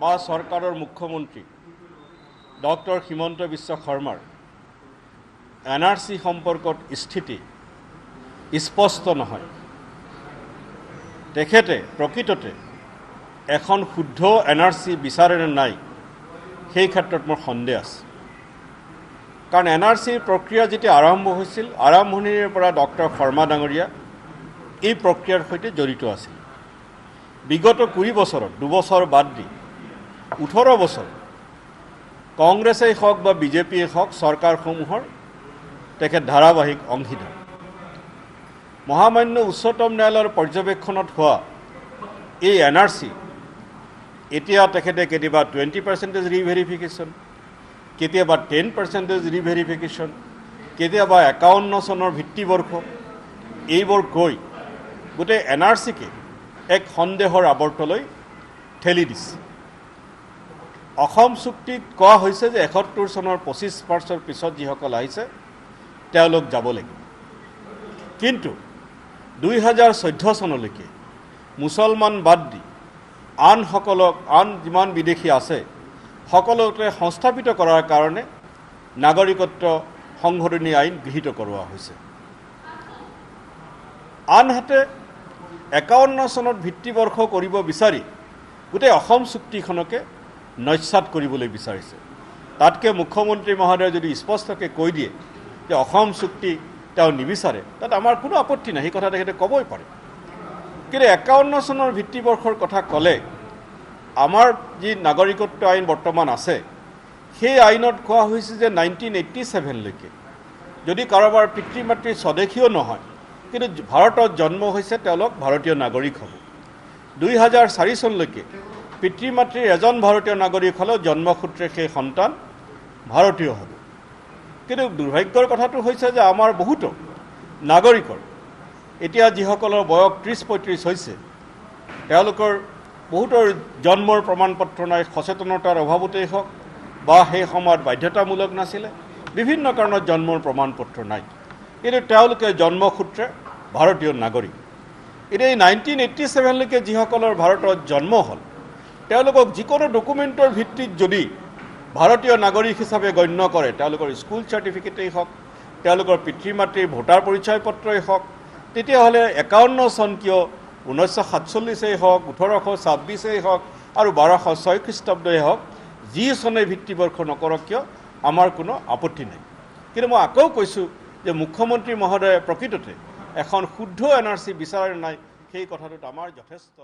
বা চৰকাৰৰ মুখ্যমন্ত্ৰী ডক্টৰ হিমন্ত বিশ্ব শৰ্মাৰ NRC সম্পৰ্কত স্থিতি স্পষ্ট নহয়। তেখেতে প্ৰকৃততে এখন শুদ্ধ NRC বিচাৰে নে নাই সেই ক্ষেত্ৰত মোৰ সন্দেহ আছে। কাৰণ NRCৰ প্ৰক্ৰিয়া যেতিয়া আৰম্ভ হৈছিল, আৰম্ভণিৰ পৰা ডক্টৰ শৰ্মা ডাঙৰীয়া এই প্ৰক্ৰিয়াৰ সৈতে জড়িত আছিল। বিগত 20 বছৰত 2 বছৰ বাদ দি 18 বছৰ কংগ্ৰেছেই হওক বা বিজেপিয়ে হওক চৰকাৰসমূহৰ তেখেত ধাৰাবাহিক অংশীদাৰ। মহামান্য উচ্চতম ন্যায়ালয়ৰ পৰ্যবেক্ষণত হোৱা এই NRC এতিয়া তেখেতে কেতিয়াবা 20% ৰিভেৰিফিকেশ্যন, কেতিয়াবা 10% ৰিভেৰিফিকেশ্যন, কেতিয়াবা 51 চনৰ ভিত্তিবৰ্ষ এইবোৰ কৈ গোটেই NRCকে এক সন্দেহৰ আৱৰ্তলৈ ঠেলি দিছে। অসম চুক্তিত কোৱা হৈছে যে 71 চনৰ 25% পিছত যিসকল আহিছে তেওঁলোক যাব লাগিব। কিন্তু 2014 চনলৈকে মুছলমান বাদ দি আন যিমান বিদেশী আছে সকলোকে সংস্থাপিত কৰাৰ কাৰণে নাগৰিকত্ব সংশোধনী আইন গৃহীত কৰোৱা হৈছে। আনহাতে 51 চনত ভিত্তিবৰ্ষ কৰিব বিচাৰি গোটেই অসম চুক্তিখনকে নস্যাৎ কৰিবলৈ বিচাৰিছে। তাতকৈ মুখ্যমন্ত্ৰী মহোদয়ে যদি স্পষ্টকৈ কৈ দিয়ে যে অসম চুক্তি তেওঁ নিবিচাৰে, তাত আমাৰ কোনো আপত্তি নাই, সেই কথা তেখেতে ক'বই পাৰে। কিন্তু 51 চনৰ ভিত্তিবৰ্ষৰ কথা ক'লে আমাৰ যি নাগৰিকত্ব আইন বৰ্তমান আছে সেই আইনত কোৱা হৈছে যে 1987লৈকে যদি কাৰোবাৰ পিতৃ মাতৃ স্বদেশীয় নহয় কিন্তু ভাৰতত জন্ম হৈছে তেওঁলোক ভাৰতীয় নাগৰিক হ'ব। 2004 চনলৈকে পিতৃ মাতৃৰ এজন ভাৰতীয় নাগৰিক হ'লেও জন্মসূত্ৰে সেই সন্তান ভাৰতীয় হ'ব। কিন্তু দুৰ্ভাগ্যৰ কথাটো হৈছে যে আমাৰ বহুতো নাগৰিকৰ এতিয়া যিসকলৰ বয়স 30-35 হৈছে তেওঁলোকৰ বহুতৰ জন্মৰ প্ৰমাণ পত্ৰ নাই, সচেতনতাৰ অভাৱতেই হওক বা সেই সময়ত বাধ্যতামূলক নাছিলে, বিভিন্ন কাৰণত জন্মৰ প্ৰমাণ পত্ৰ নাই, কিন্তু তেওঁলোকে জন্মসূত্ৰে ভাৰতীয় নাগৰিক। এতিয়া এই 1987লৈকে যিসকলৰ ভাৰতত জন্ম হ'ল তেওঁলোকক যিকোনো ডকুমেণ্টৰ ভিত্তিত যদি ভাৰতীয় নাগৰিক হিচাপে গণ্য কৰে, তেওঁলোকৰ স্কুল চাৰ্টিফিকেটেই হওক, তেওঁলোকৰ পিতৃ মাতৃৰ ভোটাৰ পৰিচয় পত্ৰই হওক, তেতিয়াহ'লে 51 চন কিয় 1947 হওক, 1826 হওক আৰু 1206 খ্ৰীষ্টাব্দই হওক, যি চনে ভিত্তিবৰ্ষ নকৰক কিয় আমাৰ কোনো আপত্তি নাই। কিন্তু মই আকৌ কৈছোঁ যে মুখ্যমন্ত্ৰী মহোদয়ে প্ৰকৃততে এখন শুদ্ধ NRC বিচাৰে নাই সেই কথাটোত আমাৰ যথেষ্ট